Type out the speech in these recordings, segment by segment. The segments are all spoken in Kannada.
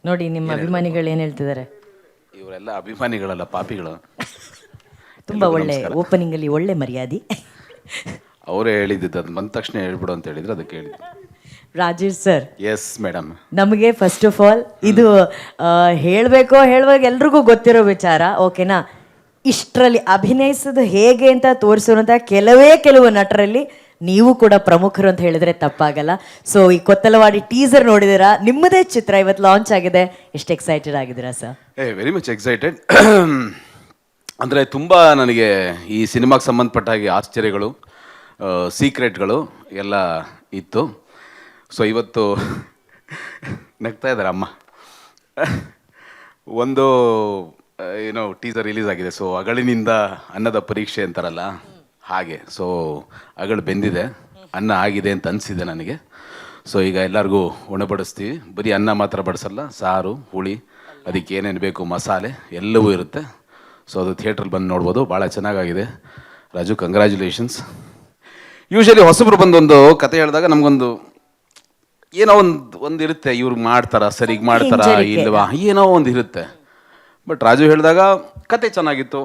ನೋಡಿ ನಿಮ್ಮ ಅಭಿಮಾನಿಗಳು ಏನು ಹೇಳ್ತಿದ್ದಾರೆ. ಇವರೆಲ್ಲ ಅಭಿಮಾನಿಗಳಲ್ಲ, ಪಾಪಿಗಳು. ತುಂಬ ಒಳ್ಳೆ ಓಪನಿಂಗಲ್ಲಿ ಒಳ್ಳೆ ಮರ್ಯಾದೆ. ಅವರೇ ಹೇಳಿದ್ದು, ಅದು ಬಂದ ತಕ್ಷಣ ಹೇಳ್ಬಿಡು ಅಂತ ಹೇಳಿದ್ರು, ಅದಕ್ಕೆ ಹೇಳಿದ್ದು. Rajesh sir, yes madam. ನಮಗೆ ಫಸ್ಟ್ ಆಫ್ ಆಲ್ ಇದು ಹೇಳುವಾಗ ಎಲ್ರಿಗೂ ಗೊತ್ತಿರೋ ವಿಚಾರ, ಓಕೆನಾ. ಇಷ್ಟರಲ್ಲಿ ಅಭಿನಯಿಸೋದು ಹೇಗೆ ಅಂತ ತೋರಿಸಿರುವಂಥ ಕೆಲವು ನಟರಲ್ಲಿ ನೀವು ಕೂಡ ಪ್ರಮುಖರು ಅಂತ ಹೇಳಿದ್ರೆ ತಪ್ಪಾಗಲ್ಲ. ಸೊ ಈ ಕೊತ್ತಲವಾಡಿ ಟೀಸರ್ ನೋಡಿದಿರಾ, ನಿಮ್ಮದೇ ಚಿತ್ರ ಇವತ್ತು ಲಾಂಚ್ ಆಗಿದೆ, ಎಷ್ಟು ಎಕ್ಸೈಟೆಡ್ ಆಗಿದ್ದೀರಾ ಸರ್? Very much excited. ಅಂದರೆ ತುಂಬ ನನಗೆ ಈ ಸಿನಿಮಾಗೆ ಸಂಬಂಧಪಟ್ಟ ಹಾಗೆ ಆಶ್ಚರ್ಯಗಳು, ಸೀಕ್ರೆಟ್ಗಳು ಎಲ್ಲ ಇತ್ತು. ಸೊ ಇವತ್ತು ನಗ್ತಾ ಇದ್ದಾರೆ ಅಮ್ಮ. ಒಂದು ಏನೋ ಟೀಸರ್ ರಿಲೀಸ್ ಆಗಿದೆ. ಸೊ ಅಗಳಿನಿಂದ ಅನ್ನದ ಪರೀಕ್ಷೆ ಅಂತಾರಲ್ಲ ಹಾಗೆ. ಸೊ ಅಗಳು ಬೆಂದಿದೆ, ಅನ್ನ ಆಗಿದೆ ಅಂತ ಅನಿಸಿದೆ ನನಗೆ. ಸೊ ಈಗ ಎಲ್ಲರಿಗೂ ಉಣಬಡಿಸ್ತೀವಿ. ಬರೀ ಅನ್ನ ಮಾತ್ರ ಬಡಿಸಲ್ಲ, ಸಾರು, ಹುಳಿ, ಅದಕ್ಕೆ ಏನೇನು ಬೇಕು ಮಸಾಲೆ ಎಲ್ಲವೂ ಇರುತ್ತೆ. ಸೊ ಅದು ಥಿಯೇಟ್ರಲ್ಲಿ ಬಂದು ನೋಡ್ಬೋದು. ಭಾಳ ಚೆನ್ನಾಗಾಗಿದೆ. ರಾಜು, ಕಂಗ್ರ್ಯಾಚುಲೇಷನ್ಸ್. ಯೂಶಲಿ ಹೊಸಬ್ರು ಬಂದೊಂದು ಕತೆ ಹೇಳಿದಾಗ ನಮಗೊಂದು ಏನೋ ಒಂದು ಇರುತ್ತೆ, ಇವ್ರು ಮಾಡ್ತಾರಾ, ಸರಿಗೆ ಮಾಡ್ತಾರಾ ಇಲ್ವಾ, ಏನೋ ಒಂದು ಇರುತ್ತೆ. ಬಟ್ ರಾಜು ಹೇಳಿದಾಗ ಕತೆ ಚೆನ್ನಾಗಿತ್ತು.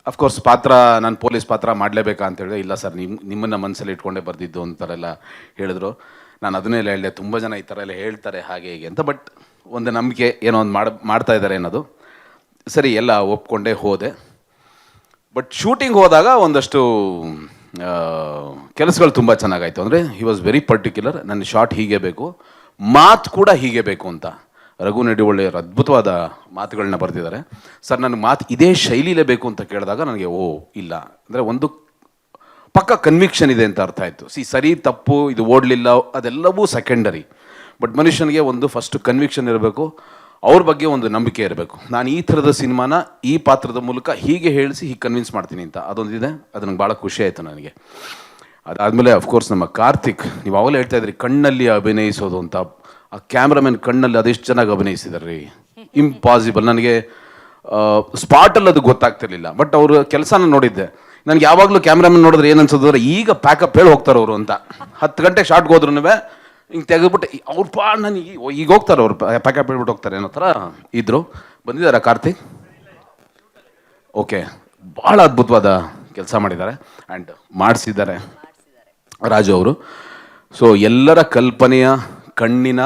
ಅಫ್ಕೋರ್ಸ್ ಪಾತ್ರ, ನಾನು ಪೊಲೀಸ್ ಪಾತ್ರ ಮಾಡಲೇಬೇಕಾ ಅಂತ ಹೇಳಿದೆ. ಇಲ್ಲ ಸರ್, ನಿಮ್ಮನ್ನು ಮನಸ್ಸಲ್ಲಿ ಇಟ್ಕೊಂಡೇ ಬರ್ದಿದ್ದು ಅಂತಾರೆಲ್ಲ ಹೇಳಿದ್ರು. ನಾನು ಅದನ್ನೆಲ್ಲ ಹೇಳಿದೆ, ತುಂಬ ಜನ ಈ ಥರ ಎಲ್ಲ ಹೇಳ್ತಾರೆ ಹಾಗೆ ಹೀಗೆ ಅಂತ. ಬಟ್ ಒಂದು ನಂಬಿಕೆ, ಏನೋ ಒಂದು ಮಾಡ್ತಾ ಇದ್ದಾರೆ ಅನ್ನೋದು. ಸರಿ, ಎಲ್ಲ ಒಪ್ಕೊಂಡೇ ಹೋದೆ. ಬಟ್ ಶೂಟಿಂಗ್ ಹೋದಾಗ ಒಂದಷ್ಟು ಕೆಲಸಗಳು ತುಂಬ ಚೆನ್ನಾಗಾಯಿತು. ಅಂದರೆ ಹಿ ವಾಸ್ ವೆರಿ ಪರ್ಟಿಕ್ಯುಲರ್. ನನ್ನ ಶಾರ್ಟ್ ಹೀಗೆ ಬೇಕು, ಮಾತು ಕೂಡ ಹೀಗೆ ಬೇಕು ಅಂತ. ರಘು ನಡಿವಳ್ಳಿಯವರು ಅದ್ಭುತವಾದ ಮಾತುಗಳನ್ನ ಬರೆದಿದ್ದಾರೆ. ಸರ್, ನನಗೆ ಮಾತು ಇದೇ ಶೈಲಿಲೇ ಬೇಕು ಅಂತ ಕೇಳಿದಾಗ ನನಗೆ ಇಲ್ಲ ಅಂದರೆ ಒಂದು ಪಕ್ಕ ಕನ್ವಿಕ್ಷನ್ ಇದೆ ಅಂತ ಅರ್ಥ ಆಯಿತು. ಸರಿ ತಪ್ಪು ಇದು ಓಡಲಿಲ್ಲ ಅದೆಲ್ಲವೂ ಸೆಕೆಂಡರಿ. ಬಟ್ ಮನುಷ್ಯನಿಗೆ ಒಂದು ಫಸ್ಟ್ ಕನ್ವಿಕ್ಷನ್ ಇರಬೇಕು, ಅವ್ರ ಬಗ್ಗೆ ಒಂದು ನಂಬಿಕೆ ಇರಬೇಕು. ನಾನು ಈ ಥರದ ಸಿನಿಮಾನ ಈ ಪಾತ್ರದ ಮೂಲಕ ಹೀಗೆ ಹೇಳಿಸಿ ಹೀಗೆ ಕನ್ವಿನ್ಸ್ ಮಾಡ್ತೀನಿ ಅಂತ ಅದೊಂದಿದೆ. ಅದು ನಂಗೆ ಭಾಳ ಖುಷಿ ಆಯಿತು ನನಗೆ. ಅದಾದಮೇಲೆ ಅಫ್ಕೋರ್ಸ್ ನಮ್ಮ ಕಾರ್ತಿಕ್, ನೀವು ಅವಾಗಲೇ ಹೇಳ್ತಾ ಇದ್ರಿ ಕಣ್ಣಲ್ಲಿ ಅಭಿನಯಿಸೋದು ಅಂತ. ಆ ಕ್ಯಾಮ್ರಾಮನ್ ಕಣ್ಣಲ್ಲಿ ಅದೆಷ್ಟು ಚೆನ್ನಾಗಿ ಅಭಿನಯಿಸಿದಾರೆ ರೀ, ಇಂಪಾಸಿಬಲ್. ನನಗೆ ಸ್ಪಾಟಲ್ಲಿ ಅದು ಗೊತ್ತಾಗ್ತಿರ್ಲಿಲ್ಲ. ಬಟ್ ಅವರು ಕೆಲಸನ ನೋಡಿದ್ದೆ. ನನಗೆ ಯಾವಾಗಲೂ ಕ್ಯಾಮ್ರಾಮನ್ ನೋಡಿದ್ರೆ ಏನು ಅನ್ಸೋದ್ರೆ ಈಗ ಪ್ಯಾಕಪ್ ಹೇಳಿ ಹೋಗ್ತಾರೆ ಅವರು ಅಂತ. 10 ಗಂಟೆ ಶಾರ್ಟ್ಗೆ ಹೋದ್ರೂ ಹಿಂಗೆ ತೆಗೆದ್ಬಿಟ್ಟು ಅವ್ರ ನನಗೆ ಈಗ ಹೋಗ್ತಾರೆ, ಅವ್ರು ಪ್ಯಾಕಪ್ ಹೇಳ್ಬಿಟ್ಟು ಹೋಗ್ತಾರೆ ಅನ್ನೋ ಥರ ಇದ್ದರು. ಬಂದಿದ್ದಾರೆ ಕಾರ್ತಿಕ್. ಓಕೆ, ಭಾಳ ಅದ್ಭುತವಾದ ಕೆಲಸ ಮಾಡಿದ್ದಾರೆ ಆ್ಯಂಡ್ ಮಾಡಿಸಿದ್ದಾರೆ ರಾಜು ಅವರು. ಸೊ ಎಲ್ಲರ ಕಲ್ಪನೆಯ ಕಣ್ಣಿನ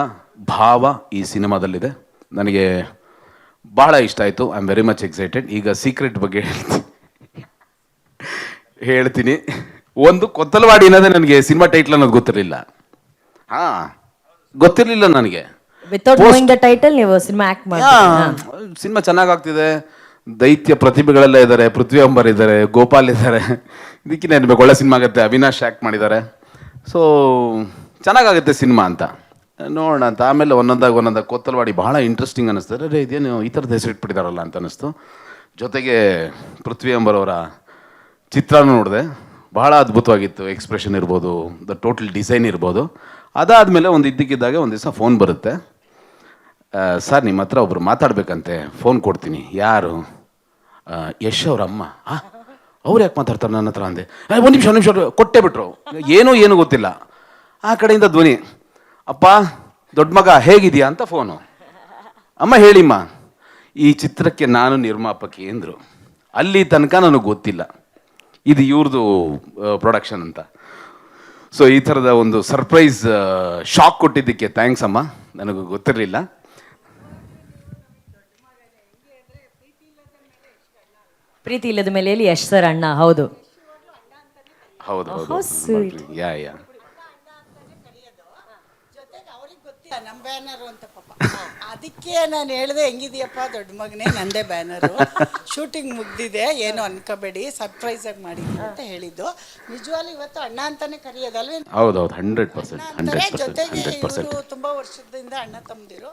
ಭಾವ ಈ ಸಿನಿಮಾದಲ್ಲಿದೆ. ನನಗೆ ಭಾಳ ಇಷ್ಟ ಆಯಿತು. I am very much excited. ಈಗ ಸೀಕ್ರೆಟ್ ಬಗ್ಗೆ ಹೇಳ್ತೀನಿ. ಒಂದು ಕೊತ್ತಲವಾಡಿ ಅನ್ನೋದೇ ನನಗೆ ಸಿನಿಮಾ ಟೈಟ್ಲ್ ಅನ್ನೋದು ಗೊತ್ತಿರಲಿಲ್ಲ. ಗೊತ್ತಿರಲಿಲ್ಲ ನನಗೆ. ಸಿನಿಮಾ ಚೆನ್ನಾಗಾಗ್ತಿದೆ, ದೈತ್ಯ ಪ್ರತಿಭೆಗಳೆಲ್ಲ ಇದ್ದಾರೆ, ಪೃಥ್ವಿ ಅಂಬರ್ ಇದ್ದಾರೆ, ಗೋಪಾಲ್ ಇದ್ದಾರೆ, ಇದಕ್ಕೆ ನೆನಬೇಕು ಒಳ್ಳೆ ಸಿನಿಮಾ ಆಗುತ್ತೆ. ಅವಿನಾಶ್ ಆ್ಯಕ್ಟ್ ಮಾಡಿದ್ದಾರೆ. ಸೊ ಚೆನ್ನಾಗಾಗುತ್ತೆ ಸಿನಿಮಾ ಅಂತ ನೋಡೋಣ ಅಂತ. ಆಮೇಲೆ ಒಂದೊಂದಾಗ ಕೊತ್ತಲವಾಡಿ ಭಾಳ ಇಂಟ್ರೆಸ್ಟಿಂಗ್ ಅನ್ನಿಸ್ತಾರೆ. ಅರೆ ಇದೇನು ಈ ಥರದ ಹೆಸರು ಇಟ್ಬಿಟ್ಟಿದಾರಲ್ಲ ಅಂತ ಅನ್ನಿಸ್ತು. ಜೊತೆಗೆ ಪೃಥ್ವಿ ಅಂಬರ್ ಅವರ ಚಿತ್ರನೂ ನೋಡಿದೆ, ಭಾಳ ಅದ್ಭುತವಾಗಿತ್ತು. ಎಕ್ಸ್ಪ್ರೆಷನ್ ಇರ್ಬೋದು, ದ ಟೋಟಲ್ ಡಿಸೈನ್ ಇರ್ಬೋದು. ಅದಾದಮೇಲೆ ಒಂದು ಇದ್ದಕ್ಕಿದ್ದಾಗ ಒಂದು ದಿವಸ ಫೋನ್ ಬರುತ್ತೆ. ಸರ್, ನಿಮ್ಮ ಹತ್ರ ಒಬ್ರು ಮಾತಾಡಬೇಕಂತೆ, ಫೋನ್ ಕೊಡ್ತೀನಿ. ಯಾರು? ಯಶ್ ಅವ್ರ ಅಮ್ಮ. ಅವ್ರು ಯಾಕೆ ಮಾತಾಡ್ತಾರೆ ನನ್ನ ಹತ್ರ ಅಂದೆ. ಒಂದು ನಿಮಿಷ ಕೊಟ್ಟೇ ಬಿಟ್ರು. ಏನೂ ಗೊತ್ತಿಲ್ಲ. ಆ ಕಡೆಯಿಂದ ಧ್ವನಿ, ಅಪ್ಪ ದೊಡ್ಡ ಮಗ ಹೇಗಿದೆಯಾ ಅಂತ ಫೋನು. ಅಮ್ಮ ಹೇಳಿಮ್ಮ, ಈ ಚಿತ್ರಕ್ಕೆ ನಾನು ನಿರ್ಮಾಪಕಿ ಅಂದರು. ಅಲ್ಲಿ ತನಕ ನನಗೆ ಗೊತ್ತಿಲ್ಲ ಇದು ಇವ್ರದ್ದು ಪ್ರೊಡಕ್ಷನ್ ಅಂತ. ಸೊ ಈ ಥರದ ಒಂದು ಸರ್ಪ್ರೈಸ್ ಶಾಕ್ ಕೊಟ್ಟಿದ್ದಕ್ಕೆ ಥ್ಯಾಂಕ್ಸ್ ಅಮ್ಮ, ನನಗೂ ಗೊತ್ತಿರಲಿಲ್ಲ. ಪ್ರೀತಿ ಇಲ್ಲದ ಮೇಲೆ ಯಶ್ ಸರ್ ಅಣ್ಣ. ಹೌದು ಹೌದು ಯಾ ನಮ್ಮ ಬ್ಯಾನರು ಅಂತ ಪಾಪ. ಅದಕ್ಕೆ ನಾನು ಹೇಳಿದೆ, ಹೆಂಗಿದೆಯಪ್ಪ ದೊಡ್ಡ ಮಗನೇ, ನಂದೇ ಬ್ಯಾನರು, ಶೂಟಿಂಗ್ ಮುಗ್ದಿದೆ, ಏನು ಅನ್ಕೋಬೇಡಿ, ಸರ್ಪ್ರೈಸ್ ಆಗಿ ಮಾಡಿದ್ವಿ ಅಂತ ಹೇಳಿದ್ದು. ನಿಜವಾಗ್ಲೂ ಇವತ್ತು ಅಣ್ಣ ಅಂತಾನೆ ಕರೆಯೋದಲ್ವೇ? ಹೌದು 100%. ಜೊತೆಗೆ ಇವರು ತುಂಬಾ ವರ್ಷದಿಂದ ಅಣ್ಣ ತಮ್ಮದಿರು.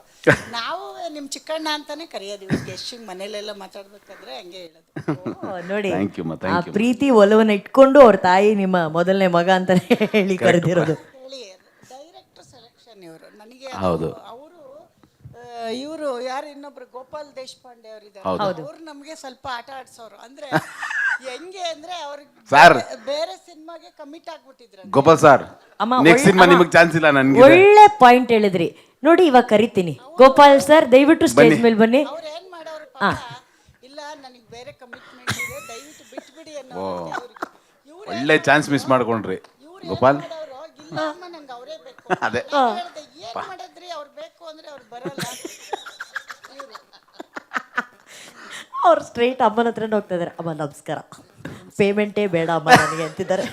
ನಾವು ನಿಮ್ಮ ಚಿಕ್ಕಣ್ಣ ಅಂತಾನೆ ಕರೆಯೋದು. ಗೆಸ್ಟಿಂಗ್ ಮನೇಲೆಲ್ಲ ಮಾತಾಡ್ಬೇಕಾದ್ರೆ ಹಂಗೆ ಹೇಳೋದು. ನೋಡಿ, ಆ ಪ್ರೀತಿ ಒಲವನ್ನ ಇಟ್ಕೊಂಡು ಅವ್ರ ತಾಯಿ ನಿಮ್ಮ ಮೊದಲನೇ ಮಗ ಅಂತಾನೆ ಹೇಳಿ ಕರೆದಿರೋದು. ಡೈರೆಕ್ಟರ್ ಸೆಲೆಕ್ಷನ್ ಇವರು ನನಗೆ. ಹೌದು, ಇವರು ಯಾರು ಇನ್ನೊಬ್ರು ಗೋಪಾಲ್ ದೇಶಪಾಂಡೆ ಅವರಿದ್ದಾರೆ, ಅವ್ರು ನಮಗೆ ಸ್ವಲ್ಪ ಆಟ ಆಡ್ಸೋರು. ಅಂದ್ರೆ ಹೆಂಗೆ ಅಂದ್ರೆ ಅವ್ರಿಗೆ ಬೇರೆ ಸಿನಿಮಾಗೆ ಕಮಿಟ್ ಆಗ್ಬಿಟ್ಟಿದ್ರು. ಗೋಪಾಲ್ ಸರ್, ನೆಕ್ಸ್ಟ್ ಸಿನಿಮಾ ನಿಮಗೆ ಚಾನ್ಸ್ ಇಲ್ಲ. ನನಗೆ ಒಳ್ಳೆ ಪಾಯಿಂಟ್ ಹೇಳಿದ್ರಿ. ನೋಡಿ ಇವಾಗ ಕರಿತೀನಿ. ಗೋಪಾಲ್ ಸರ್ ದಯವಿಟ್ಟು ಸ್ಟೇಜ್ ಮೇಲೆ ಬನ್ನಿ. ಅವ್ರು ಏನ್ ಮಾಡೋರು ಪಾಪ, ಇಲ್ಲ ನನಗೆ ಬೇರೆ ಕಮಿಟ್ಮೆಂಟ್ ಇದೆ ದಯವಿಟ್ಟು ಬಿಟ್ಬಿಡಿ ಅನ್ನೋ ಅವ್ರಿಗೆ. ಇವ್ರು ಒಳ್ಳೆ ಚಾನ್ಸ್ ಮಿಸ್ ಮಾಡ್ಕೊಂಡ್ರಿ ಗೋಪಾಲ್. ಮಾಡೋರು, ಇಲ್ಲ ಅಮ್ಮ ನಂಗೆ ಅವರೇ ಬೇಕು. ಅದೇ ನಾನ್ ಹೇಳ್ದೆ, ಏನ್ ಮಾಡಿದ್ರಿ, ಅವ್ರು ಬೇಕು ಅಂದ್ರೆ ಅವ್ರು ಬರಲ್ಲ. ಇವ್ರು ಅವ್ರು ಸ್ಟ್ರೈಟ್ ಅಮ್ಮನ ಹತ್ರನೇ ಹೋಗ್ತಾ ಇದಾರೆ. ಅಮ್ಮ ನಮಸ್ಕಾರ, ಪೇಮೆಂಟೇ ಬೇಡ ಅಮ್ಮ ನನಗೆ ಅಂತಿದ್ದಾರೆ.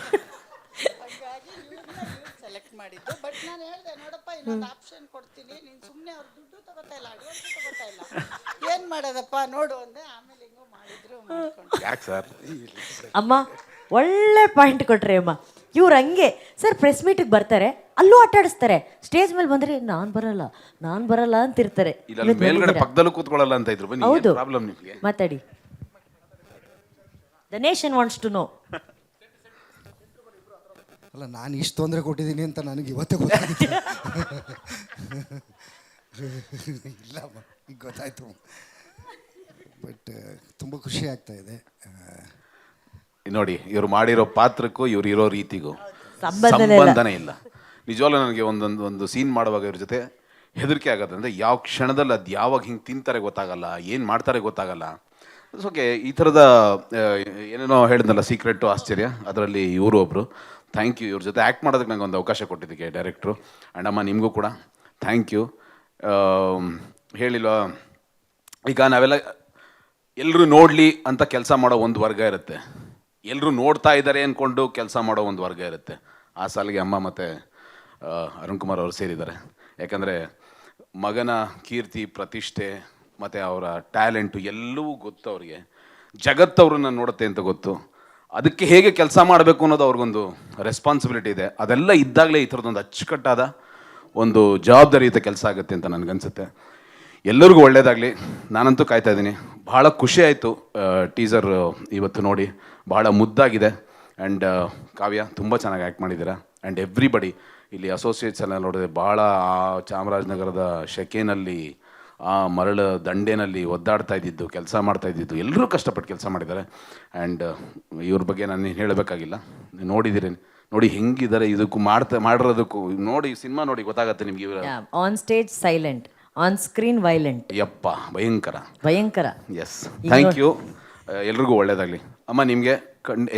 ಹಾಗಾಗಿ ಇವ್ರನ್ನ ಸೆಲೆಕ್ಟ್ ಮಾಡಿದ್ದು. ಬಟ್ ನಾನು ಹೇಳ್ದೆ, ನೋಡಪ್ಪ ಇನ್ನೊಂದು ಆಪ್ಷನ್ ಕೊಡ್ತೀನಿ, ನೀನು ಸುಮ್ಮನೆ ಅವ್ರ ದುಡ್ಡು ತಗೋತಾ ಇಲ್ಲ, ಅಡ್ವಾನ್ಸ್ ತಗೋತಾ ಇಲ್ಲ, ಏನು ಮಾಡೋದಪ್ಪ ನೋಡು ಅಂದೆ. ಆಮೇಲೆ ಹಿಂಗೂ ಮಾಡಿದ್ರು, ಮಾಡ್ಕೊಂಡು. ಯಾಕೆ ಸರ್? ಅಮ್ಮ ಒಳ್ಳೆ ಪಾಯಿಂಟ್ ಕೊಟ್ರಿ ಅಮ್ಮ. ಇವ್ರು ಹಂಗೆ ಸರ್ ಪ್ರೆಸ್ ಮೀಟಿಗೆ ಬರ್ತಾರೆ, ಅಲ್ಲೂ ಆಟ ಆಡಿಸ್ತಾರೆ. ಸ್ಟೇಜ್ ಮೇಲೆ ಬಂದ್ರೆ ನಾನು ಬರಲ್ಲ ಅಂತಿರ್ತಾರೆ. ಇಲ್ಲ ಅಲ್ಲಿ ಮೇಲ್ಗಡೆ ಪಕ್ಕದಲ್ಲೂ ಕೂತ್ಕೊಳ್ಳಲ್ಲ ಅಂತ ಇದ್ರು. ಬನ್ನಿ, ಹೌದು, ಪ್ರಾಬ್ಲಮ್ ನಿಮಗೆ? ಮಾತಾಡಿ. The nation wants to know. ಅಲ್ಲ, ನಾನು ಇಷ್ಟು ತೊಂದರೆ ಕೊಟ್ಟಿದ್ದೀನಿ ಅಂತ ನನಗೆ ಇವತ್ತೇ ಗೊತ್ತಾಯಿತು. ಇಲ್ಲಮ್ಮ, ಈಗ ಗೊತ್ತಾಯ್ತು. ಬಟ್ ತುಂಬ ಖುಷಿ ಆಗ್ತಾ ಇದೆ. ನೋಡಿ, ಇವ್ರು ಮಾಡಿರೋ ಪಾತ್ರಕ್ಕೂ ಇವ್ರು ಇರೋ ರೀತಿಗೂ ಸಂಬಂಧನೇ ಇಲ್ಲ. ಸಂಬಂಧನೇ ಇಲ್ಲ. ನಿಜವಾಗ್ಲೂ ನನಗೆ ಒಂದು ಸೀನ್ ಮಾಡುವಾಗ ಇವ್ರ ಜೊತೆ ಹೆದರಿಕೆ ಆಗುತ್ತೆ. ಅಂದರೆ ಯಾವ ಕ್ಷಣದಲ್ಲಿ ಅದು ಯಾವಾಗ ಹಿಂಗೆ ತಿಂತಾರೆ ಗೊತ್ತಾಗಲ್ಲ, ಏನು ಮಾಡ್ತಾರೆ ಗೊತ್ತಾಗಲ್ಲ. ಓಕೆ, ಈ ಥರದ ಏನೇನೋ ಹೇಳಿದ್ನಲ್ಲ ಸೀಕ್ರೆಟು ಆಶ್ಚರ್ಯ, ಅದರಲ್ಲಿ ಇವರು ಒಬ್ಬರು. ಥ್ಯಾಂಕ್ ಯು ಇವ್ರ ಜೊತೆ ಆ್ಯಕ್ಟ್ ಮಾಡೋದಕ್ಕೆ ನಂಗೆ ಒಂದು ಅವಕಾಶ ಕೊಟ್ಟಿದ್ದಕ್ಕೆ ಡೈರೆಕ್ಟ್ರು. ಆ್ಯಂಡ್ ಅಮ್ಮ ನಿಮಗೂ ಕೂಡ ಥ್ಯಾಂಕ್ ಯು. ಹೇಳಿಲ್ವ, ಈಗ ನಾವೆಲ್ಲ ಎಲ್ಲರೂ ನೋಡಲಿ ಅಂತ ಕೆಲಸ ಮಾಡೋ ಒಂದು ವರ್ಗ ಇರುತ್ತೆ, ಎಲ್ಲರೂ ನೋಡ್ತಾ ಇದ್ದಾರೆ ಅಂದ್ಕೊಂಡು ಕೆಲಸ ಮಾಡೋ ಒಂದು ವರ್ಗ ಇರುತ್ತೆ. ಆ ಸಾಲಿಗೆ ಅಮ್ಮ ಮತ್ತು ಅರುಣ್ ಕುಮಾರ್ ಅವರು ಸೇರಿದ್ದಾರೆ. ಯಾಕಂದರೆ ಮಗನ ಕೀರ್ತಿ, ಪ್ರತಿಷ್ಠೆ ಮತ್ತು ಅವರ ಟ್ಯಾಲೆಂಟು ಎಲ್ಲವೂ ಗೊತ್ತು ಅವರಿಗೆ. ಜಗತ್ತವ್ರನ್ನ ನೋಡುತ್ತೆ ಅಂತ ಗೊತ್ತು. ಅದಕ್ಕೆ ಹೇಗೆ ಕೆಲಸ ಮಾಡಬೇಕು ಅನ್ನೋದು ಅವ್ರಿಗೊಂದು ರೆಸ್ಪಾನ್ಸಿಬಿಲಿಟಿ ಇದೆ. ಅದೆಲ್ಲ ಇದ್ದಾಗಲೇ ಈ ಥರದೊಂದು ಅಚ್ಚುಕಟ್ಟಾದ ಒಂದು ಜವಾಬ್ದಾರಿಯುತ ಕೆಲಸ ಆಗುತ್ತೆ ಅಂತ ನನಗನ್ಸುತ್ತೆ. ಎಲ್ಲರಿಗೂ ಒಳ್ಳೆಯದಾಗಲಿ. ನಾನಂತೂ ಕಾಯ್ತಾ ಇದ್ದೀನಿ. ಭಾಳ ಖುಷಿ ಆಯಿತು ಟೀಸರ್ ಇವತ್ತು ನೋಡಿ, ಭಾಳ ಮುದ್ದಾಗಿದೆ. ಆ್ಯಂಡ್ ಕಾವ್ಯ ತುಂಬ ಚೆನ್ನಾಗಿ ಆ್ಯಕ್ಟ್ ಮಾಡಿದ್ದೀರಾ. ಆ್ಯಂಡ್ ಎವ್ರಿಬಡಿ ಇಲ್ಲಿ ಅಸೋಸಿಯೇಟ್ಸ್ ಎಲ್ಲ ನೋಡಿದ್ರೆ ಭಾಳ ಆ ಚಾಮರಾಜನಗರದ ಶೆಕೆನಲ್ಲಿ, ಆ ಮರಳು ದಂಡೆನಲ್ಲಿ ಒದ್ದಾಡ್ತಾ ಇದ್ದಿದ್ದು, ಕೆಲಸ ಮಾಡ್ತಾ ಇದ್ದಿದ್ದು, ಎಲ್ಲರೂ ಕಷ್ಟಪಟ್ಟು ಕೆಲಸ ಮಾಡಿದ್ದಾರೆ. ಆ್ಯಂಡ್ ಇವ್ರ ಬಗ್ಗೆ ನಾನು ಹೇಳಬೇಕಾಗಿಲ್ಲ, ನೋಡಿದ್ದೀರಿ. ನೋಡಿ ಹೆಂಗಿದ್ದಾರೆ, ಇದಕ್ಕೂ ಮಾಡಿರೋದಕ್ಕೂ ನೋಡಿ, ಸಿನಿಮಾ ನೋಡಿ ಗೊತ್ತಾಗತ್ತೆ ನಿಮಗೆ. On stage silent, on screen violent. ಯಪ್ಪ, ಭಯಂಕರ. Yes, thank you. ಎಲ್ರಿಗೂ ಒಳ್ಳೇದಾಗಲಿ ಅಮ್ಮ. ನಿಮಗೆ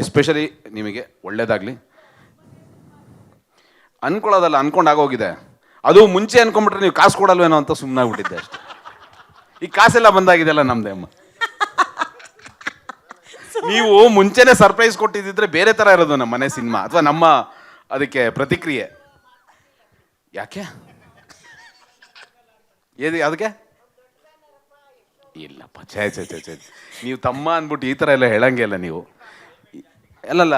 ಎಸ್ಪೆಷಲಿ ನಿಮಗೆ ಒಳ್ಳೇದಾಗಲಿ. ಅನ್ಕೊಳ್ಳೋದಲ್ಲ, ಅನ್ಕೊಂಡಾಗೋಗಿದೆ. ಅದು ಮುಂಚೆ ಅನ್ಕೊಂಡ್ಬಿಟ್ರೆ ನೀವು ಕಾಸು ಕೊಡಲ್ವೇನೋ ಅಂತ ಸುಮ್ಮನಾಗ್ಬಿಟ್ಟಿದ್ದೆ ಅಷ್ಟೇ. ಈ ಕಾಸೆಲ್ಲ ಬಂದಾಗಿದೆಲ್ಲ ನಮ್ದೇ ಅಮ್ಮ. ನೀವು ಮುಂಚೆನೆ ಸರ್ಪ್ರೈಸ್ ಕೊಟ್ಟಿದ್ದಿದ್ರೆ ಬೇರೆ ಥರ ಇರೋದು ನಮ್ಮ ಮನೆ ಸಿನಿಮಾ, ಅಥವಾ ನಮ್ಮ ಅದಕ್ಕೆ ಪ್ರತಿಕ್ರಿಯೆ. ಯಾಕೆ ಅದಕ್ಕೆ ಇಲ್ಲಪ್ಪ, ಛೇ ನೀವು ತಮ್ಮ ಅಂದ್ಬಿಟ್ಟು ಈ ಥರ ಎಲ್ಲ ಹೇಳಂಗೆ ಇಲ್ಲ ನೀವು. ಅಲ್ಲಲ್ಲ,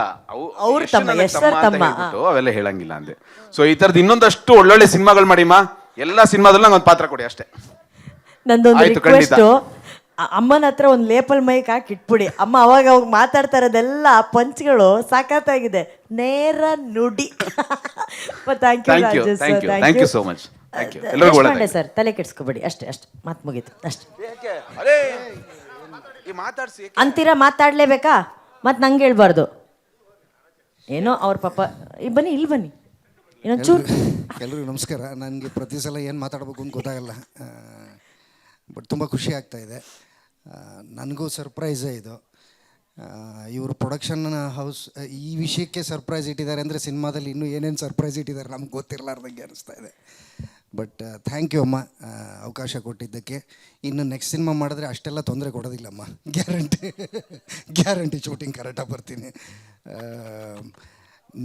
ಅವ್ರು ತಮ್ಮ ಅವೆಲ್ಲ ಹೇಳಂಗಿಲ್ಲ ಅಂದೆ. ಸೊ ಈ ಥರದ್ದು ಇನ್ನೊಂದಷ್ಟು ಒಳ್ಳೊಳ್ಳೆ ಸಿನಿಮಾಗಳು ಮಾಡಿಮ್ಮ. ಎಲ್ಲ ಸಿನಿಮಾದಲ್ಲೂ ನಂಗೆ ಒಂದು ಪಾತ್ರ ಕೊಡಿ ಅಷ್ಟೇ. ನಂದೊಂದು ರಿಕ್ವೆಸ್ಟು, ಅಮ್ಮನ ಹತ್ರ ಒಂದು ಲೇಪಲ್ ಮೈಕ್ ಹಾಕಿ ಇಟ್ಬಿಡಿ. ಅಮ್ಮ ಅವಾಗ ಮಾತಾಡ್ತಾ ಇರೋದೆಲ್ಲ ಪಂಚ್ಗಳು ಸಾಕಾಗಿದೆ, ನೇರ ನುಡಿ. Thank you so much. Sir ತಲೆ ಕೆಡ್ಸ್ಕೊಬೇಡಿ, ಅಷ್ಟೇ ಮಾತು ಮುಗೀತು ಅಷ್ಟೇ. ಅಂತೀರಾ ಮಾತಾಡ್ಲೇಬೇಕಾ? ಮತ್ತೆ ನಂಗೆ ಹೇಳ್ಬಾರ್ದು ಏನೋ ಅವ್ರ ಪಾಪ. ಬನ್ನಿ, ಇಲ್ಲಿ ಬನ್ನಿ ಇನ್ನೊಂಚೂರು. ಎಲ್ರಿಗೂ ನಮಸ್ಕಾರ. ನನಗೆ ಪ್ರತಿ ಸಲ ಏನು ಮಾತಾಡಬೇಕು ಅಂತ ಗೊತ್ತಾಗಲ್ಲ. ಬಟ್ ತುಂಬ ಖುಷಿ ಆಗ್ತಾಯಿದೆ. ನನಗೂ ಸರ್ಪ್ರೈಸೇ ಇದು. ಇವರು ಪ್ರೊಡಕ್ಷನ್ ಹೌಸ್ ಈ ವಿಷಯಕ್ಕೆ ಸರ್ಪ್ರೈಸ್ ಇಟ್ಟಿದ್ದಾರೆ ಅಂದರೆ ಸಿನಿಮಾದಲ್ಲಿ ಇನ್ನೂ ಏನೇನು ಸರ್ಪ್ರೈಸ್ ಇಟ್ಟಿದ್ದಾರೆ ನಮ್ಗೆ ಗೊತ್ತಿರಲಾರ್ದಂಗೆ ಅನಿಸ್ತಾ ಇದೆ. ಬಟ್ ಥ್ಯಾಂಕ್ ಯು ಅಮ್ಮ, ಅವಕಾಶ ಕೊಟ್ಟಿದ್ದಕ್ಕೆ. ಇನ್ನು ನೆಕ್ಸ್ಟ್ ಸಿನಿಮಾ ಮಾಡಿದ್ರೆ ಅಷ್ಟೆಲ್ಲ ತೊಂದರೆ ಕೊಡೋದಿಲ್ಲಮ್ಮ, ಗ್ಯಾರಂಟಿ ಶೂಟಿಂಗ್ ಕರೆಕ್ಟಾಗಿ ಬರ್ತೀನಿ.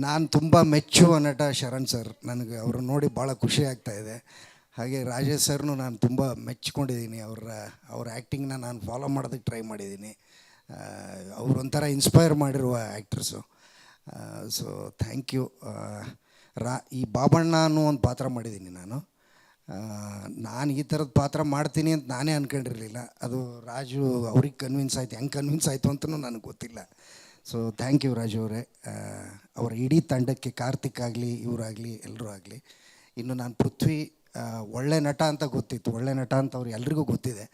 ನಾನು ತುಂಬ ಮೆಚ್ಚುವ ನಟ ಶರಣ್ ಸರ್. ನನಗೆ ಅವರು ನೋಡಿ ಭಾಳ ಖುಷಿ ಆಗ್ತಾಯಿದೆ. ಹಾಗೆ ರಾಜೇಶ್ ಸರ್ನು ನಾನು ತುಂಬ ಮೆಚ್ಕೊಂಡಿದ್ದೀನಿ. ಅವ್ರ ಆ್ಯಕ್ಟಿಂಗ್ನ ನಾನು ಫಾಲೋ ಮಾಡೋದಕ್ಕೆ ಟ್ರೈ ಮಾಡಿದ್ದೀನಿ. ಅವರೊಂಥರ ಇನ್ಸ್ಪೈರ್ ಮಾಡಿರುವ ಆ್ಯಕ್ಟ್ರಸ್ಸು. So thank you. ಈ ಬಾಬಣ್ಣ ಅನ್ನೋ ಒಂದು ಪಾತ್ರ ಮಾಡಿದ್ದೀನಿ ನಾನು ಈ ಥರದ ಪಾತ್ರ ಮಾಡ್ತೀನಿ ಅಂತ ನಾನೇ ಅಂದ್ಕೊಂಡಿರಲಿಲ್ಲ. ಅದು ರಾಜು ಅವ್ರಿಗೆ ಕನ್ವಿನ್ಸ್ ಆಯಿತು. ಹೆಂಗೆ ಕನ್ವಿನ್ಸ್ ಆಯಿತು ಅಂತಲೂ ನನಗೆ ಗೊತ್ತಿಲ್ಲ. ಸೊ ಥ್ಯಾಂಕ್ ಯು ರಾಜು ಅವರೇ. ಅವರ ಇಡೀ ತಂಡಕ್ಕೆ, ಕಾರ್ತಿಕ್ ಆಗಲಿ, ಇವರಾಗಲಿ, ಎಲ್ಲರೂ ಆಗಲಿ. ಇನ್ನು ನಾನು ಪೃಥ್ವಿ ಒಳ್ಳೆ ನಟ ಅಂತ ಗೊತ್ತಿತ್ತು, ಒಳ್ಳೆ ನಟ ಅಂತ ಅವ್ರು ಎಲ್ರಿಗೂ ಗೊತ್ತಿದೆ.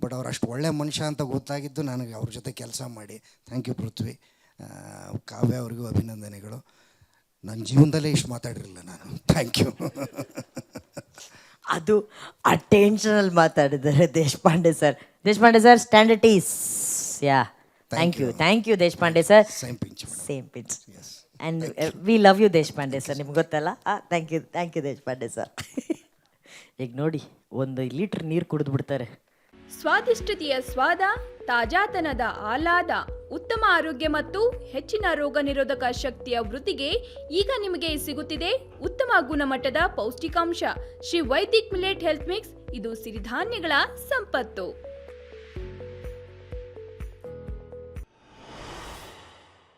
ಬಟ್ ಅವ್ರು ಅಷ್ಟು ಒಳ್ಳೆ ಮನುಷ್ಯ ಅಂತ ಗೊತ್ತಾಗಿದ್ದು ನನಗೆ ಅವ್ರ ಜೊತೆ ಕೆಲಸ ಮಾಡಿ. ಥ್ಯಾಂಕ್ ಯು ಪೃಥ್ವಿ. ಕಾವ್ಯ ಅವ್ರಿಗೂ ಅಭಿನಂದನೆಗಳು. ನನ್ನ ಜೀವನದಲ್ಲೇ ಇಷ್ಟು ಮಾತಾಡಿರಲಿಲ್ಲ ನಾನು. Thank you. ಅದು ಆ ಟೆನ್ಷನಲ್ಲಿ ಮಾತಾಡಿದ್ದಾರೆ Deshpande sir. Deshpande sir, standard is yeah. Thank you Deshpande sir. Same pinch. Same pitch. And we love you Deshpande sir, ನಿಮ್ಗೆ ಗೊತ್ತಲ್ಲ. Thank you Deshpande sir. ಈಗ ನೋಡಿ, 1 ಲೀಟ್ರ್ ನೀರು ಕುಡಿದು ಬಿಡ್ತಾರೆ. ಸ್ವಾದಿಷ್ಟತೆಯ ಸ್ವಾದ, ತಾಜಾತನದ ಆಹ್ಲಾದ, ಉತ್ತಮ ಆರೋಗ್ಯ ಮತ್ತು ಹೆಚ್ಚಿನ ರೋಗ ನಿರೋಧಕ ಶಕ್ತಿಯ ವೃದ್ಧಿಗೆ ಈಗ ನಿಮಗೆ ಸಿಗುತ್ತಿದೆ ಉತ್ತಮ ಗುಣಮಟ್ಟದ ಪೌಷ್ಟಿಕಾಂಶ Shri Vaidik millet health mix. ಇದು ಸಿರಿಧಾನ್ಯಗಳ ಸಂಪತ್ತು.